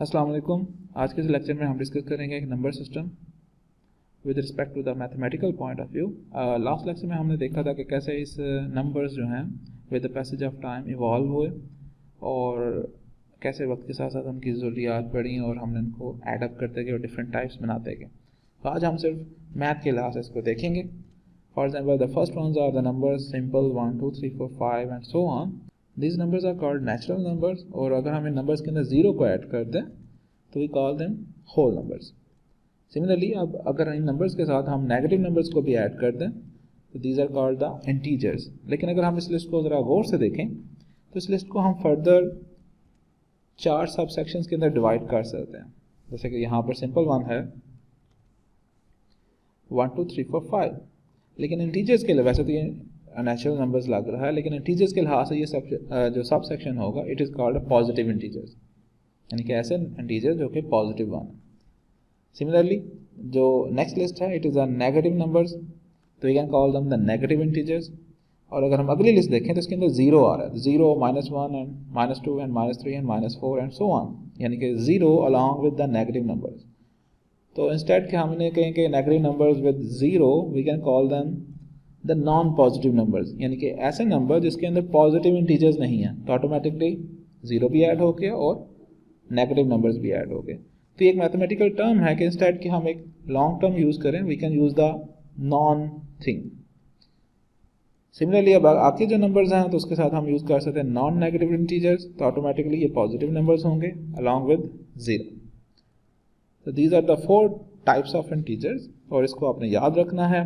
अस्सलाम वालेकुम। आज के इस लेक्चर में हम डिस्कस करेंगे एक number system with respect to the mathematical point of view. Last lecture में हमने देखा था कि कैसे इस नंबर्स जो हैं with the passage of time evolve हुए और कैसे वक्त के साथ साथ उनकी ज़रूरियात बढ़ी और हमने उनको एडअप करते गए और डिफरेंट टाइप्स बनाते गए। तो आज हम सिर्फ मैथ के लिहाज से इसको देखेंगे। For example the first ones are the numbers simple 1 2 3 4 5 and so on. These numbers are called natural numbers, और अगर हम इन नंबर्स के अंदर ज़ीरो को ऐड कर दें तो we call them whole numbers. Similarly अब अगर इन नंबर्स के साथ हम नेगेटिव नंबर्स को भी ऐड कर दें तो these are called the integers. लेकिन अगर हम इस लिस्ट को ज़रा गौर से देखें तो इस लिस्ट को हम फर्दर 4 सब सेक्शंस के अंदर डिवाइड कर सकते हैं। जैसे कि यहाँ पर सिंपल वन है 1 2 3 4 5, लेकिन इंटीजर्स के लिए वैसे तो ये नेचुरल नंबर्स लग रहा है, लेकिन इंटीजर्स के लिहाज से ये जो सब सेक्शन होगा it is called positive integers, यानी कि ऐसे इंटीजर जो कि पॉजिटिव वन है। सिमिलरली जो नेक्स्ट लिस्ट है it is a negative numbers, तो we can call them the negative integers. और अगर हम अगली लिस्ट देखें तो इसके अंदर ज़ीरो आ रहा है, zero -1 and -2 and -3 and -4 and so on, यानी कि zero along with the negative numbers. तो इंस्टेड के हम इन्हें कहें कि negative numbers with zero we can call them the non positive numbers, यानी कि ऐसे नंबर जिसके अंदर पॉजिटिव इंटीजर्स नहीं है, तो ऑटोमेटिकली ज़ीरो भी ऐड हो गया और नेगेटिव नंबर्स भी ऐड हो गए। तो एक मैथमेटिकल टर्म है कि इंस्टेड कि हम एक लॉन्ग टर्म यूज़ करें we can use the non thing. Similarly अब आगे जो नंबर्स हैं तो उसके साथ हम यूज़ कर सकते हैं नॉन नेगेटिव इंटीजर्स, तो ऑटोमेटिकली ये पॉजिटिव नंबर्स होंगे अलॉन्ग विद ज़ीरो। तो these are the 4 types of integers और इसको आपने याद रखना है।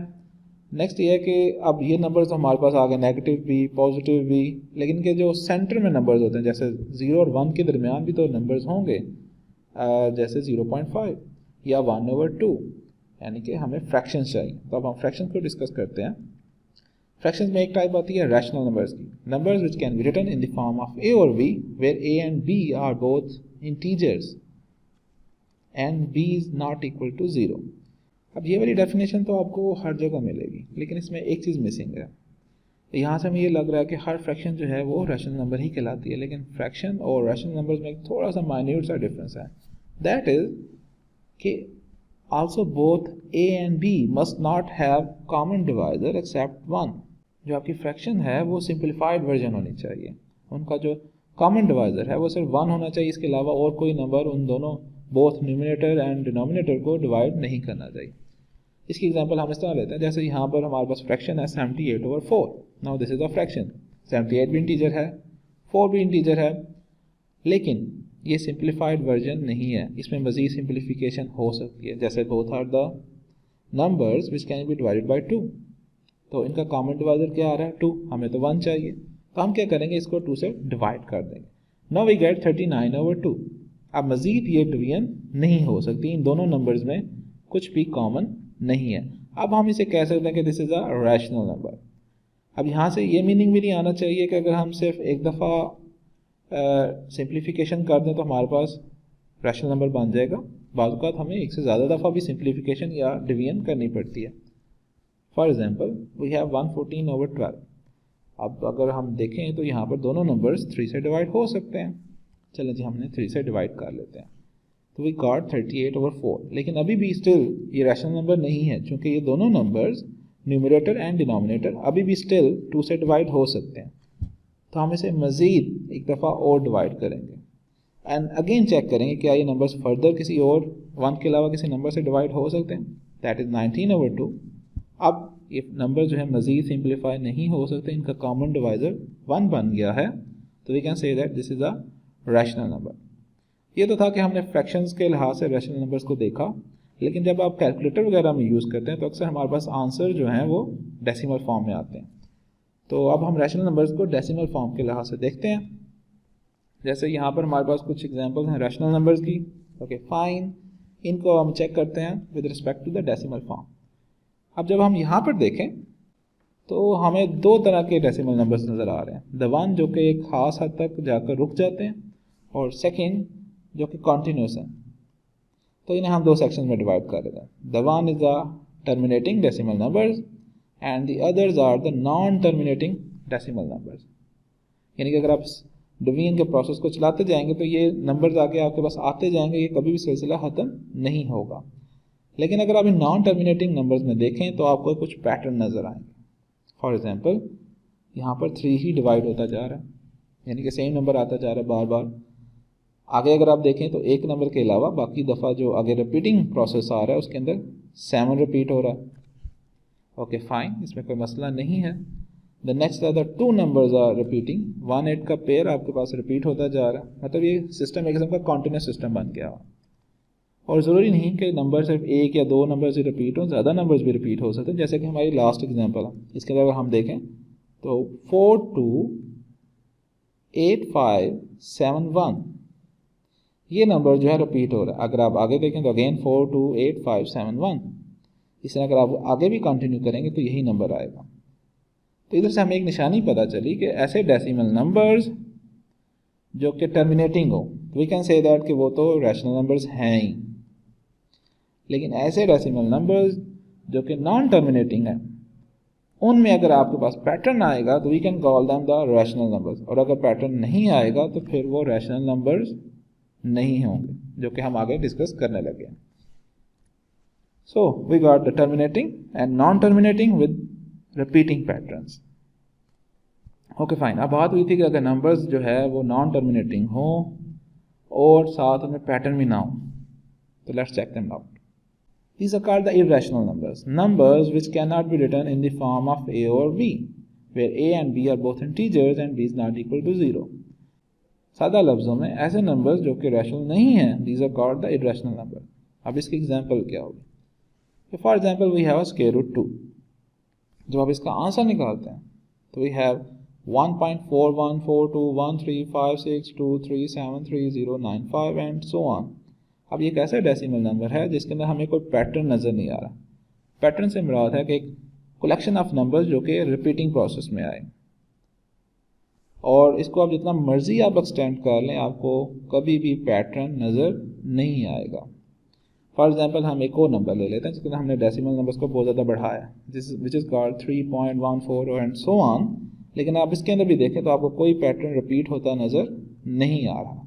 नेक्स्ट ये है कि अब ये नंबर्स हमारे पास आ गए नेगेटिव भी पॉजिटिव भी, लेकिन के जो सेंटर में नंबर्स होते हैं जैसे 0 और 1 के दरमियान भी तो नंबर्स होंगे, जैसे 0.5 या 1/2, यानी कि हमें फ्रैक्शंस चाहिए। तो अब हम फ्रैक्शंस को डिस्कस करते हैं। फ्रैक्शंस में एक टाइप आती है रैशनल नंबर्स की, numbers which can be written in the form of a और b where a and b are both integers and b is not equal to 0। अब ये वाली डेफिनेशन तो आपको हर जगह मिलेगी, लेकिन इसमें एक चीज़ मिसिंग है। यहाँ से हमें ये लग रहा है कि हर फ्रैक्शन जो है वो रैशनल नंबर ही कहलाती है, लेकिन फ्रैक्शन और रैशनल नंबर्स में थोड़ा सा माइन्यूट सा डिफरेंस है। दैट इज कि also both a and b must not have common divisor except 1। जो आपकी फ्रैक्शन है वो सिंप्लीफाइड वर्जन होनी चाहिए, उनका जो कॉमन डिवाइजर है वो सिर्फ 1 होना चाहिए, इसके अलावा और कोई नंबर उन दोनों बोथ न्यूमिनेटर एंड डिनोमिनेटर को डिवाइड नहीं करना चाहिए। इसकी एग्जांपल हम इस तरह लेते हैं, जैसे यहाँ पर हमारे पास फ्रैक्शन है 78/4। Now this is a fraction, 78 भी इंटीजर है 4 भी इंटीजर है, लेकिन ये सिंप्लीफाइड वर्जन नहीं है, इसमें मज़ीद सिंप्लीफिकेशन हो सकती है। जैसे both are the numbers which can be divided by 2, तो इनका कॉमन डिवाइजर क्या आ रहा है 2, हमें तो 1 चाहिए, तो हम क्या करेंगे इसको 2 से डिवाइड कर देंगे। Now we get 39/2। अब मज़ीद ये डिवीजन नहीं हो सकती, इन दोनों नंबर्स में कुछ भी कॉमन नहीं है। अब हम इसे कह सकते हैं कि this is a rational number. अब यहाँ से ये मीनिंग भी नहीं आना चाहिए कि अगर हम सिर्फ एक दफ़ा सिंप्लीफिकेशन कर दें तो हमारे पास रैशनल नंबर बन जाएगा। बाज़ औक़ात हमें एक से ज़्यादा दफ़ा भी सिंप्लीफिकेशन या डिवीजन करनी पड़ती है। For example we have 114/12। अब अगर हम देखें तो यहाँ पर दोनों नंबर्स 3 से डिवाइड हो सकते हैं। चलें जी, हमने 3 से डिवाइड कर लेते हैं, तो वी गॉट 38/4। लेकिन अभी भी स्टिल ये रैशनल नंबर नहीं है, क्योंकि ये दोनों नंबर्स न्यूमरेटर एंड डिनोमिनेटर अभी भी स्टिल 2 से डिवाइड हो सकते हैं। तो हम इसे मज़ीद एक दफ़ा और डिवाइड करेंगे एंड अगेन चेक करेंगे क्या ये नंबर्स फर्दर किसी और 1 के अलावा किसी नंबर से डिवाइड हो सकते हैं। That is 19/2। अब ये नंबर जो है मज़ीद सिंप्लीफाई नहीं हो सकते, इनका कॉमन डिवाइज़र 1 बन गया है, तो we can say that this is a rational number. ये तो था कि हमने फ्रैक्शंस के लिहाज से रैशनल नंबर्स को देखा, लेकिन जब आप कैलकुलेटर वगैरह में यूज़ करते हैं तो अक्सर हमारे पास आंसर जो हैं वो डेसिमल फॉर्म में आते हैं। तो अब हम रैशनल नंबर्स को डेसिमल फॉर्म के लिहाज से देखते हैं। जैसे यहाँ पर हमारे पास कुछ एग्जांपल्स हैं रैशनल नंबर्स की। ओके फाइन, इनको हम चेक करते हैं with respect to the decimal form. अब जब हम यहाँ पर देखें तो हमें 2 तरह के डेसिमल नंबर्स नज़र आ रहे हैं। द वन जो कि एक ख़ास हद तक जाकर रुक जाते हैं, और सेकेंड जो कि कॉन्टीन्यूस है। तो इन्हें हम 2 सेक्शन में डिवाइड कर देते हैं। The one is the terminating decimal numbers and the others are the non terminating decimal numbers. यानी कि अगर आप डिवीजन के प्रोसेस को चलाते जाएंगे तो ये नंबर्स आगे आपके पास आते जाएंगे, ये कभी भी सिलसिला ख़त्म नहीं होगा। लेकिन अगर आप इन नॉन टर्मिनेटिंग नंबर्स में देखें तो आपको कुछ पैटर्न नज़र आएंगे। फॉर एग्जांपल यहाँ पर 3 ही डिवाइड होता जा रहा है, यानी कि सेम नंबर आता जा रहा है बार बार। आगे अगर आप देखें तो एक नंबर के अलावा बाकी दफ़ा जो आगे रिपीटिंग प्रोसेस आ रहा है उसके अंदर 7 रिपीट हो रहा है। ओके फाइन, इसमें कोई मसला नहीं है। The next are the 2 numbers are repeating, 1 8 का पेयर आपके पास रिपीट होता जा रहा है। मतलब ये सिस्टम एक किस्म का कॉन्टिन्यूस सिस्टम बन गया। और ज़रूरी नहीं कि नंबर सिर्फ 1 या 2 नंबर्स ही रिपीट हो, ज़्यादा नंबर्स भी रिपीट हो सकते हैं। जैसे कि हमारी लास्ट एग्जांपल है, इसके अंदर अगर हम देखें तो 4 2 8 5 7 1 ये नंबर जो है रिपीट हो रहा है। अगर आप आगे देखें तो अगेन 4 2 8 5 7 1। इस तरह अगर आप आगे भी कंटिन्यू करेंगे तो यही नंबर आएगा। तो इधर से हमें एक निशानी पता चली कि ऐसे डेसिमल नंबर्स जो कि टर्मिनेटिंग हो, वी कैन से दैट कि वो तो रैशनल नंबर्स हैं ही। लेकिन ऐसे डेसिमल नंबर्स जो कि नॉन टर्मिनेटिंग है, उनमें अगर आपके पास पैटर्न आएगा तो we can call them the rational numbers. और अगर पैटर्न नहीं आएगा तो फिर वो रैशनल नंबर्स नहीं होंगे, जो कि हम आगे डिस्कस करने लगे। So we got the terminating and non terminating with repeating patterns. Okay fine, अब बात हुई थी कि अगर नंबर्स जो है वो नॉन टर्मिनेटिंग हो और साथ में पैटर्न भी ना हो, तो let's check them out. These are called the irrational numbers, numbers which cannot be written in the form of a or b, where a and b are both integers and b is not equal to 0. सादा लफ्ज़ों में ऐसे numbers जो कि rational नहीं हैं, these are called the irrational number. अब इसकी एग्जांपल क्या होगी? For example we have a square root 2। जब आप इसका आंसर निकालते हैं तो we have 1.4142135623730995 and so on. अब ये एक ऐसा डेसिमल नंबर है जिसके अंदर हमें कोई पैटर्न नज़र नहीं आ रहा। पैटर्न से मुराद है कि एक कलेक्शन ऑफ नंबर्स जो कि रिपीटिंग प्रोसेस में आए, और इसको आप जितना मर्जी आप एक्सटेंड कर लें आपको कभी भी पैटर्न नज़र नहीं आएगा। फॉर एग्जांपल हम एक और नंबर ले लेते हैं जिसके अंदर हमने डेसिमल नंबर्स को बहुत ज़्यादा बढ़ाया, which is called 3.14 and so on. लेकिन आप इसके अंदर भी देखें तो आपको कोई पैटर्न रिपीट होता नज़र नहीं आ रहा।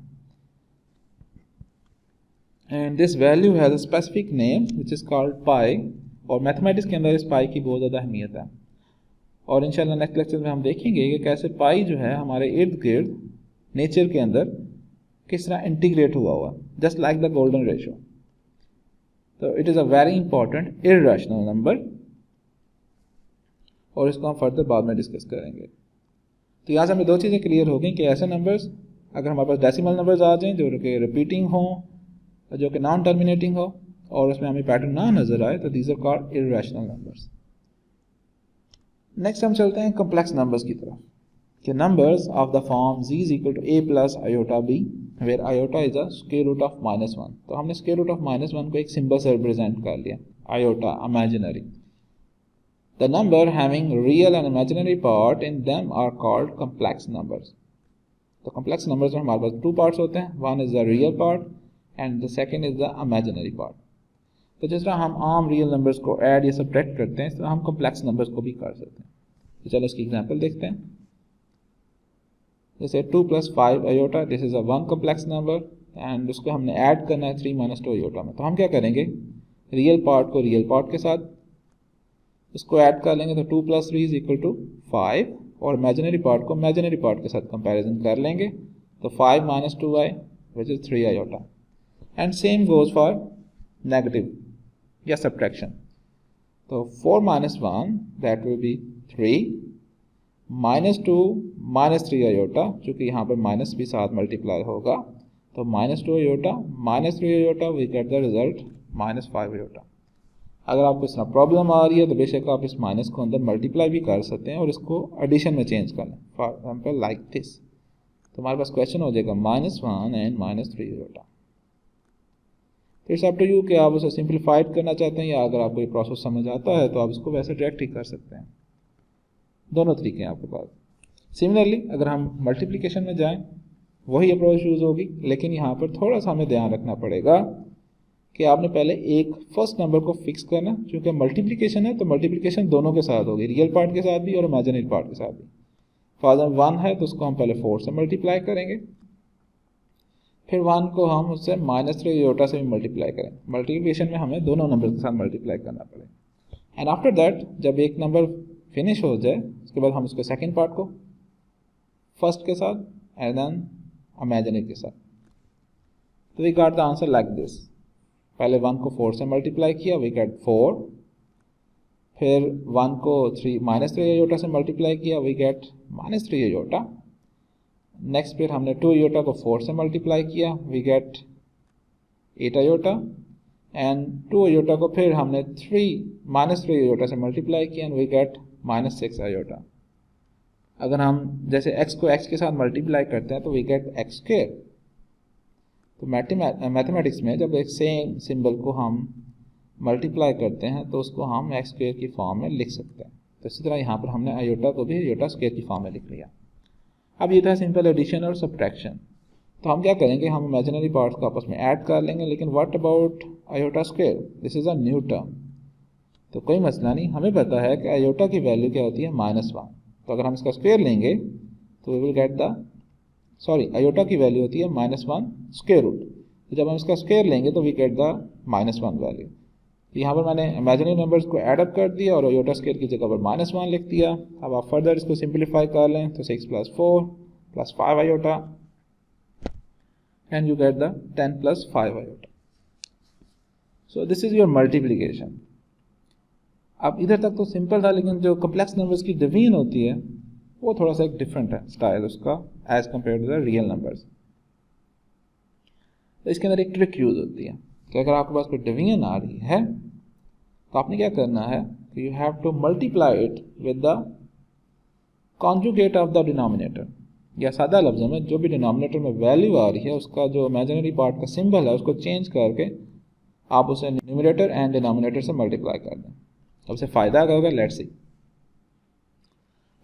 And this value has a specific name which is called pi, और मैथमेटिक्स के अंदर इस पाई की बहुत ज़्यादा अहमियत है। और इंशाल्लाह नेक्स्ट लेक्चर में हम देखेंगे कि कैसे पाई जो है हमारे इर्द गिर्द नेचर के अंदर किस तरह इंटीग्रेट हुआ just like the golden ratio. तो it is a very important irrational number, और इसको हम फर्दर बाद में डिस्कस करेंगे। तो यहाँ से हमें 2 चीज़ें क्लियर हो गई कि ऐसे नंबर्स अगर हमारे पास डेसिमल नंबर्स आ जाएँ जो कि रिपीटिंग हों, जो कि नॉन टर्मिनेटिंग हो, और उसमें हमें पैटर्न ना नजर आए, तो these are called irrational numbers. Next हम चलते हैं कॉम्प्लेक्स नंबर्स की तरफ, कि numbers of the form z is equal to a plus iota b, where iota is a square root of -1। तो हमने स्क्वायर रूट ऑफ -1 को एक सिंबल से रिप्रेजेंट कर लिया, iota imaginary. The number having real and imaginary part in them are called complex numbers. तो complex numbers में हमारे पास 2 पार्ट्स होते हैं, one is the real part and the second is the imaginary part. तो जिस तरह हम आम रियल नंबर्स को ऐड या सब्ट्रैक्ट करते हैं, इस तरह हम कॉम्प्लेक्स नंबर्स को भी कर सकते हैं। तो चलो इसकी एग्जांपल देखते हैं। जैसे 2 + 5 iota, this is a 1 complex number, and उसको हमने ऐड करना है 3 - 2 आयोटा में। तो हम क्या करेंगे, रियल पार्ट को रियल पार्ट के साथ उसको ऐड कर लेंगे, तो 2 + 3 = 5, और इमेजिनरी पार्ट को इमेजिनरी पार्ट के साथ कंपैरिजन कर लेंगे, तो 5 - 2i which is 3 iota. And same goes for negative या subtraction. तो 4 - 1 that will be 3, -2 -3 आयोटा, चूँकि यहाँ पर माइनस भी साथ मल्टीप्लाई होगा, तो -2 iota -3 iota, we get the result -5 iota. अगर आपको इस तरह प्रॉब्लम आ रही है तो बेशक आप इस माइनस को अंदर मल्टीप्लाई भी कर सकते हैं और इसको एडिशन में चेंज कर लें, फॉर एग्जाम्पल लाइक दिस। तो हमारे पास क्वेश्चन हो जाएगा -1 and -3 iota. It's up to you कि आप उसे सिंप्लीफाइड करना चाहते हैं, या अगर आपको ये प्रोसेस समझ आता है तो आप इसको वैसे डायरेक्ट ही कर सकते हैं। दोनों तरीके हैं आपके पास। सिमिलरली अगर हम मल्टीप्लिकेशन में जाएं वही अप्रोच यूज़ होगी, लेकिन यहाँ पर थोड़ा सा हमें ध्यान रखना पड़ेगा कि आपने पहले एक फर्स्ट नंबर को फिक्स करना, क्योंकि मल्टीप्लिकेशन है तो मल्टीप्लिकेशन दोनों के साथ होगी, रियल पार्ट के साथ भी और इमेजिनरी पार्ट के साथ भी। फॉर 1 है तो उसको हम पहले 4 से मल्टीप्लाई करेंगे, फिर 1 को हम उससे -3 आयोटा से भी मल्टीप्लाई करें। मल्टीप्लिकेशन में हमें दोनों नंबर के साथ मल्टीप्लाई करना पड़ेगा। एंड आफ्टर दैट जब एक नंबर फिनिश हो जाए उसके बाद हम उसके सेकेंड पार्ट को फर्स्ट के साथ एंड देन इमेजिनरी के साथ। तो we got the answer like this. पहले 1 को 4 से मल्टीप्लाई किया, वी गेट 4, फिर 1 को -3 आयोटा से मल्टीप्लाई किया, वी गेट -3 आयोटा। नेक्स्ट फिर हमने 2 आयोटा को 4 से मल्टीप्लाई किया, we get 8 iota. And 2 iota को फिर हमने -3 आयोटा से मल्टीप्लाई किया एंड वी गेट -6 आयोटा। अगर हम जैसे x को x के साथ मल्टीप्लाई करते हैं तो वी गेट x स्क्वायर। तो मैथमेटिक्स में जब एक सेम सिंबल को हम मल्टीप्लाई करते हैं तो उसको हम एक्स स्क्वायर की फॉर्म में लिख सकते हैं। तो इसी तरह यहाँ पर हमने आयोटा को भी आयोटा स्क्वायर की फॉर्म में लिख लिया। अब ये था सिंपल एडिशन और सब्ट्रैक्शन। तो हम क्या करेंगे, हम इमेजिनरी पार्ट्स को आपस में ऐड कर लेंगे, लेकिन what about iota square, this is a new term. तो कोई मसला नहीं, हमें पता है कि आयोटा की वैल्यू क्या होती है -1। तो अगर हम इसका स्क्वायर लेंगे तो we will get the iota की वैल्यू होती है -1 स्क्वायर रूट। तो जब हम इसका स्क्वायर लेंगे तो वी गेट द -1 वैल्यू। तो यहाँ पर मैंने इमेजिनरी नंबर्स को ऐड अप कर दिया और आयोटा स्क्वायर की जगह पर -1 लिख दिया। अब आप फर्दर इसको सिंप्लीफाई कर लें तो 6 + 4 + 5 iota and you get the 10 + 5 iota. So this is your multiplication. अब इधर तक तो सिंपल था, लेकिन जो कम्प्लेक्स नंबर्स की डिवीजन होती है वो थोड़ा सा एक डिफरेंट है स्टाइल उसका as compare to the real numbers. तो इसके अंदर एक ट्रिक यूज होती है कि अगर आपके पास कोई डिवीजन आ रही है तो आपने क्या करना है कि you have to multiply it with the conjugate of the denominator, या सादा लफ्ज़ों में जो भी डिनोमिनेटर में वैल्यू आ रही है उसका जो इमेजिनरी पार्ट का सिंबल है उसको चेंज करके आप उसे न्यूमरेटर एंड डिनोमिनेटर से मल्टीप्लाई कर दें। अब से फ़ायदा क्या होगा, लेट्स सी।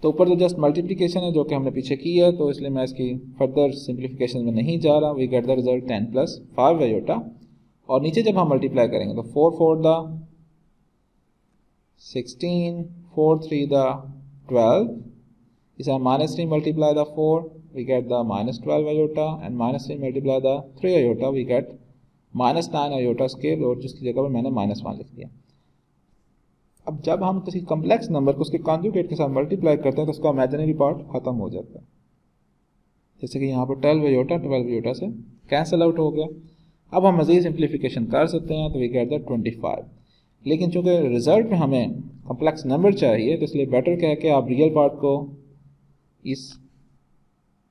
तो ऊपर तो जस्ट मल्टीप्लिकेशन है जो कि हमने पीछे की है, तो इसलिए मैं इसकी फर्दर सिंप्लीफिकेशन में नहीं जा रहा। We get the result 10 + 5 iota. और नीचे जब हम मल्टीप्लाई करेंगे तो 4 × 4 = 16, 4 × 3 = 12। इसे हम -3 multiply the 4, we get the -12 iota and -3 multiply the 3 iota, we get -9 iota square, और जिसकी जगह पर मैंने -1 लिख दिया। अब जब हम किसी कम्प्लेक्स नंबर को उसके कॉन्जुगेट के साथ मल्टीप्लाई करते हैं तो उसका इमेजिनरी पार्ट खत्म हो जाता है। जैसे कि यहाँ पर 12 आयोटा से कैंसिल आउट हो गया। अब हम मज़ीद सिंप्लीफिकेशन कर सकते हैं तो वी गेट द 25। लेकिन चूंकि रिजल्ट में हमें कम्प्लेक्स नंबर चाहिए तो इसलिए बेटर क्या है कि आप रियल पार्ट को इस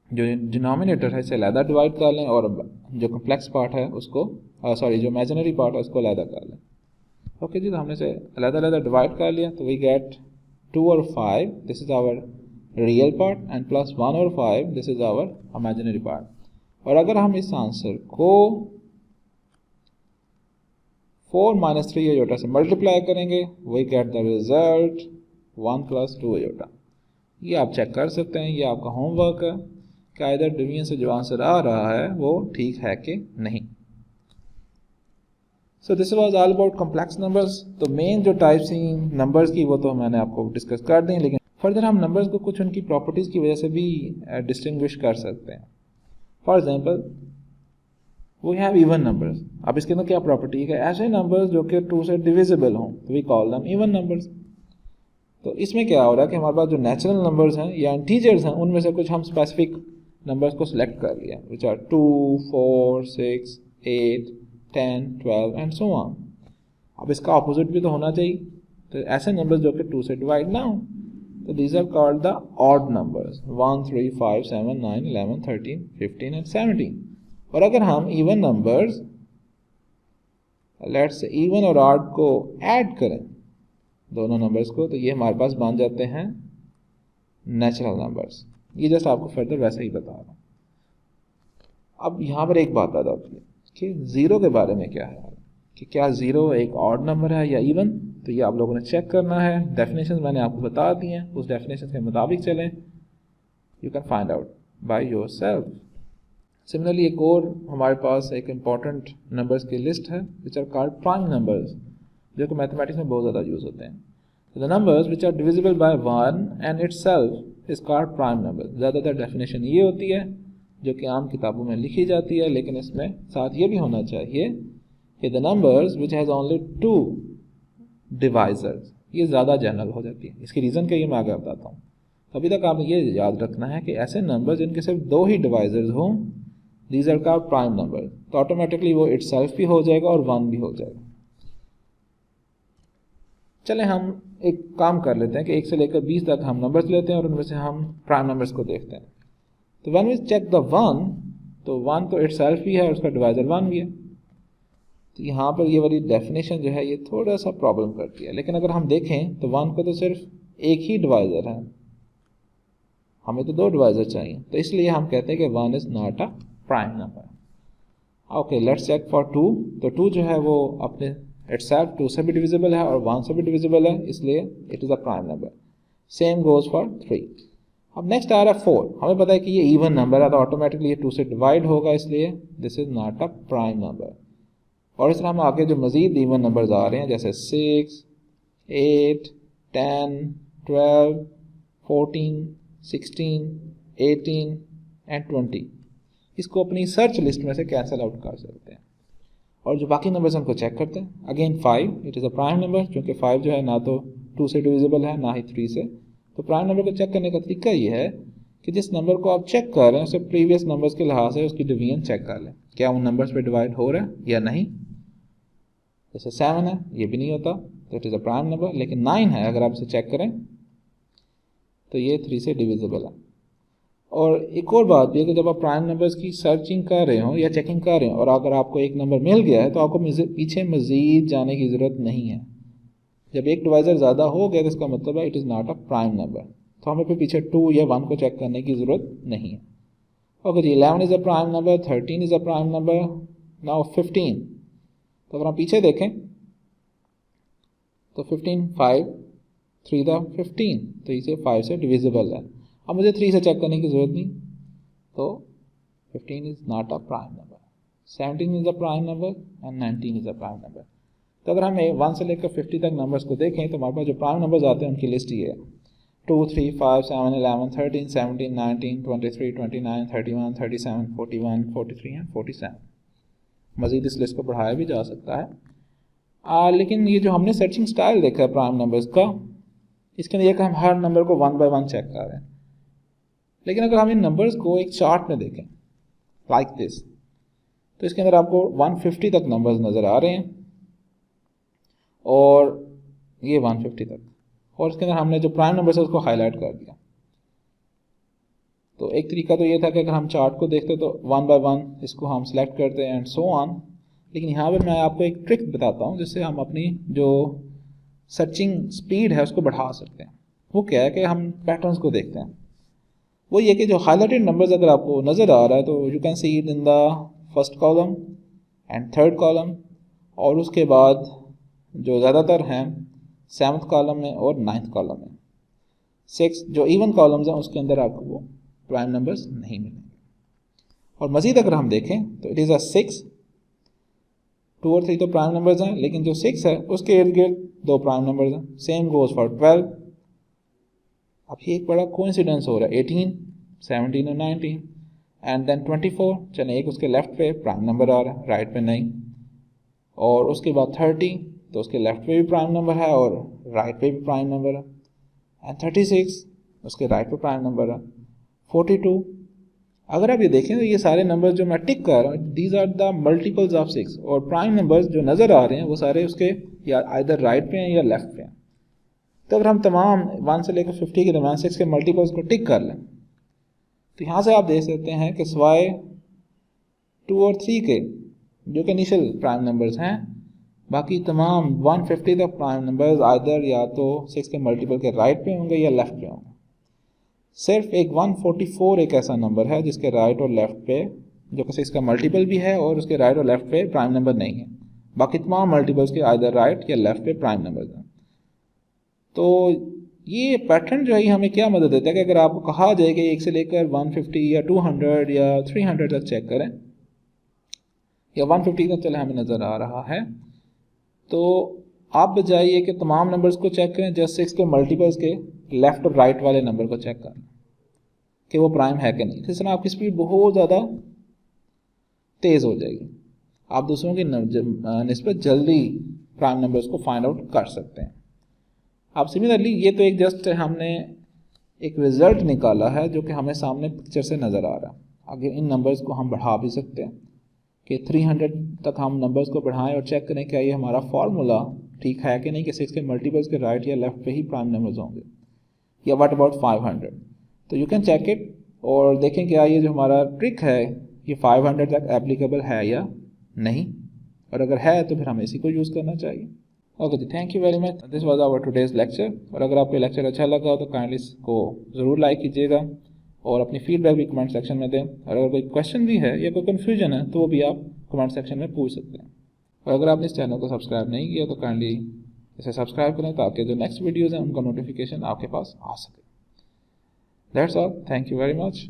जो डिनोमिनेटर है इसे अलहदा डिवाइड कर लें और जो कम्प्लेक्स पार्ट है उसको जो इमेजिनरी पार्ट है उसको अलहदा कर लें। ओके जी, तो हमने इसे अलग-अलग डिवाइड कर लिया तो वी गेट 2 और 5, this is our real part, and +1 और 5, this is our imaginary part. और अगर हम इस आंसर को 4 - 3 आयोटा से मल्टीप्लाई करेंगे we get the result 1 + 2 iota. ये आप चेक कर सकते हैं, ये आपका होमवर्क है कि इधर डिवीजन से जो आंसर आ रहा है वो ठीक है कि नहीं। So this was all about complex numbers. तो मेन जो टाइप्स हैं नंबर्स की वो तो मैंने आपको डिस्कस कर दी, लेकिन फर्दर हम नंबर्स को कुछ उनकी प्रॉपर्टीज़ की वजह से भी डिस्टिंग्विश कर सकते हैं। For example we have even numbers. अब इसके अंदर क्या प्रॉपर्टी है, ऐसे नंबर्स जो कि 2 से डिविजिबल हों तो we call them even numbers. तो इसमें क्या हो रहा है कि हमारे पास जो नेचुरल नंबर्स हैं या इंटीजर्स हैं उनमें से कुछ हम स्पेसिफिक नंबर्स को सिलेक्ट कर लिया, which are 2, 4, 6, 8, 10, 12 and so on. अब इसका ऑपोजिट भी तो होना चाहिए, तो ऐसे नंबर्स जो कि 2 से डिवाइड ना हो तो these are called the odd numbers, 1, 3, 5, 7, 9, 11, 13, 15 and 17। और अगर हम even numbers let's say even और ऑड को ऐड करें दोनों नंबर्स को तो ये हमारे पास बन जाते हैं नेचुरल नंबर्स। ये जस्ट आपको फर्दर वैसे ही बता रहा हूँ। अब यहाँ पर एक बात आ जाती है कि ज़ीरो के बारे में क्या है, कि क्या ज़ीरो एक ऑड नंबर है या इवन। तो ये आप लोगों ने चेक करना है। डेफिनेशन मैंने आपको बता दी हैं, उस डेफिनेशन के मुताबिक चलें। You can find out by your self. Similarly एक और हमारे पास एक इम्पॉर्टेंट नंबर्स की लिस्ट है which are called prime numbers, जो कि मैथमेटिक्स में बहुत ज़्यादा यूज़ होते हैं। The numbers which are divisible by 1 and itself is called prime number. ज़्यादातर डेफिनेशन ये होती है जो कि आम किताबों में लिखी जाती है, लेकिन इसमें साथ ये भी होना चाहिए कि the numbers which has only 2 divisors, ये ज़्यादा जनरल हो जाती है। इसकी रीज़न क्या, ये मैं आगे बताता हूँ। अभी तक आपने ये याद रखना है कि ऐसे नंबर जिनके सिर्फ 2 ही डिवाइजर्स हों, these are called prime number, तो ऑटोमेटिकली वो इटसेल्फ भी हो जाएगा और 1 भी हो जाएगा। चलें हम एक काम कर लेते हैं कि 1 से लेकर 20 तक हम नंबर्स लेते हैं और उनमें से हम प्राइम नंबर्स को देखते हैं। तो व्हेन वी चेक द 1, तो 1 तो इटसेल्फ भी है और उसका डिवाइजर 1 भी है। तो यहाँ पर ये वाली डेफिनेशन जो है ये थोड़ा सा प्रॉब्लम करती है, लेकिन अगर हम देखें तो 1 को तो सिर्फ एक ही डिवाइजर है, हमें तो 2 डिवाइजर चाहिए, तो इसलिए हम कहते हैं कि 1 is not a prime number. Okay, let's check for 2। तो 2 जो है वो अपने इटसेल्फ 2 से भी डिविजिबल है और 1 से भी डिविजिबल है, इसलिए it is a prime number. Same goes for 3। अब नेक्स्ट आ रहा है 4। हमें पता है कि ये इवन नंबर है तो ऑटोमेटिकली ये 2 से डिवाइड होगा, इसलिए this is not a prime number. और इस तरह हम आगे जो मजीद इवन नंबर्स आ रहे हैं जैसे 6, 8, 10, 12, 14, 16, 18 एंड 20, इसको अपनी सर्च लिस्ट में से कैंसिल आउट कर सकते हैं। और जो बाकी नंबर्स उनको चेक करते हैं। Again 5, it is a prime number, क्योंकि 5 जो है ना तो 2 से डिविजिबल है ना ही 3 से। तो प्राइम नंबर को चेक करने का तरीका ये है कि जिस नंबर को आप चेक कर रहे हैं उसे प्रीवियस नंबर्स के लिहाज से उसकी डिवीजन चेक कर लें, क्या उन नंबर्स पे डिवाइड हो रहा है या नहीं। जैसे 7 है, ये भी नहीं होता, तो it is a prime number. लेकिन 9 है, अगर आप इसे चेक करें तो ये 3 से डिविजिबल है। और एक और बात भी है कि जब आप प्राइम नंबर्स की सर्चिंग कर रहे हो या चेकिंग कर रहे हो और अगर आपको एक नंबर मिल गया है तो आपको पीछे मज़ीद जाने की ज़रूरत नहीं है। जब एक डिवाइजर ज़्यादा हो गया तो इसका मतलब है it is not a prime number, तो हमें फिर पीछे 2 या 1 को चेक करने की ज़रूरत नहीं है। ओके जी, 11 is a prime number, 13 is a prime number, now 15। तो अगर हम पीछे देखें तो 15, 5, 3 द 15, तो इसे 5 से डिविजिबल है। अब मुझे 3 से चेक करने की ज़रूरत नहीं, तो 15 is not a prime number, 17 is a prime number and 19 is a prime number. तो अगर हम 1 से लेकर 50 तक नंबर्स को देखें तो हमारे पास जो प्राइम नंबर्स आते हैं उनकी लिस्ट ये है। 2, 3, 5, 7, 11, 13, 17, 19, 23, 29, 31, 37, 41, 43 एंड 47। मज़ीद इस लिस्ट को बढ़ाया भी जा सकता है। लेकिन ये जो हमने सर्चिंग स्टाइल देखा है प्राइम नंबर्स का, इसके अंदर यह कि हम हर नंबर को 1 बाय 1 चेक कर रहे हैं। लेकिन अगर हम इन नंबर्स को एक चार्ट में देखें लाइक दिस, तो इसके अंदर आपको 150 तक नंबर्स नज़र आ रहे हैं और ये 150 तक, और इसके अंदर हमने जो प्राइम नंबर्स है उसको हाईलाइट कर दिया। तो एक तरीका तो ये था कि अगर हम चार्ट को देखते तो 1 बाय 1 इसको हम सिलेक्ट करते हैं एंड सो ऑन। लेकिन यहाँ पर मैं आपको एक ट्रिक बताता हूँ जिससे हम अपनी जो सर्चिंग स्पीड है उसको बढ़ा सकते हैं। वो क्या है कि हम पैटर्न्स को देखते हैं। वो ये कि जो हाईलाइटेड नंबर्स अगर आपको नज़र आ रहा है तो you can see it in the first column and third column, और उसके बाद जो ज़्यादातर हैं 7th कॉलम में और 9th कॉलम में। 6 जो इवन कॉलम्स हैं उसके अंदर आपको वो प्राइम नंबर्स नहीं मिलेंगे। और मज़ीद अगर हम देखें तो इट इज़ अ 6, 2 और 3 तो प्राइम नंबर्स हैं, लेकिन जो 6 है उसके इर्द गिर्द 2 प्राइम नंबर्स हैं। Same goes for 12। अब ये एक बड़ा कोइंसिडेंस हो रहा है, 18, 17 और 19 एंड देन 24। चलें, एक उसके लेफ्ट पे प्राइम नंबर आ रहा है, राइट पे नहीं। और उसके बाद 30, तो उसके लेफ्ट पे भी प्राइम नंबर है और राइट पे भी प्राइम नंबर है। एंड 36 उसके राइट पे प्राइम नंबर है। 42, अगर आप ये देखें तो ये सारे नंबर्स जो मैं टिक कर रहा हूँ these are the multiples of 6, और प्राइम नंबर्स जो नज़र आ रहे हैं वो सारे उसके या आइदर राइट पे हैं या लेफ्ट पे हैं। तो अगर हम तमाम 1 से लेकर 50 के दरमियान 6 के मल्टीपल्स को टिक कर लें तो यहाँ से आप देख सकते हैं कि सिवाय 2 और 3 के जो कि इनिशियल प्राइम नंबर्स हैं, बाकी तमाम 150 तक प्राइम नंबर्स आइदर या तो 6 के मल्टीपल के राइट पे होंगे या लेफ्ट पे होंगे। सिर्फ एक 144 एक ऐसा नंबर है जिसके राइट और लेफ्ट पे जो कि 6 का मल्टीपल भी है और उसके राइट और लेफ्ट पे प्राइम नंबर नहीं है। बाकी तमाम मल्टीपल्स के आइदर राइट या लेफ्ट पे प्राइम नंबर्स हैं। तो ये पैटर्न जो है हमें क्या मदद देता है कि अगर आपको कहा जाए कि 1 से लेकर 150 या 200 या 300 तक चेक करें, या 150 तक चले हमें नज़र आ रहा है, तो आप बजाय कि तमाम नंबर्स को चेक करें, जस्ट 6 के मल्टीपल्स के लेफ्ट और राइट वाले नंबर को चेक करें। कि वो प्राइम है कि नहीं। इस तरह आपकी स्पीड बहुत ज़्यादा तेज़ हो जाएगी, आप दूसरों की निस्बत जल्दी प्राइम नंबर्स को फाइंड आउट कर सकते हैं। अब सिमिलरली ये तो एक जस्ट हमने एक रिजल्ट निकाला है जो कि हमें सामने पिक्चर से नज़र आ रहा है। आगे इन नंबर्स को हम बढ़ा भी सकते हैं कि 300 तक हम नंबर्स को बढ़ाएं और चेक करें क्या ये हमारा फार्मूला ठीक है कि नहीं, कि 6 के मल्टीपल्स के राइट या लेफ्ट पे ही प्राइम नंबर्स होंगे, या व्हाट अबाउट 500। तो यू कैन चेक इट और देखें क्या ये जो हमारा ट्रिक है ये 500 तक एप्लीकेबल है या नहीं, और अगर है तो फिर हमें इसी को यूज़ करना चाहिए। ओके जी, thank you very much, this was our today's lecture. और अगर आपको लेक्चर अच्छा लगा हो तो काइंडली इसको ज़रूर लाइक कीजिएगा और अपनी फीडबैक भी कमेंट सेक्शन में दें। और अगर कोई क्वेश्चन भी है या कोई कन्फ्यूजन है तो वो भी आप कमेंट सेक्शन में पूछ सकते हैं। और अगर आपने इस चैनल को सब्सक्राइब नहीं किया तो काइंडली इसे सब्सक्राइब करें ताकि जो नेक्स्ट वीडियोज़ हैं उनका नोटिफिकेशन आपके पास आ सके। That's all, thank you very much.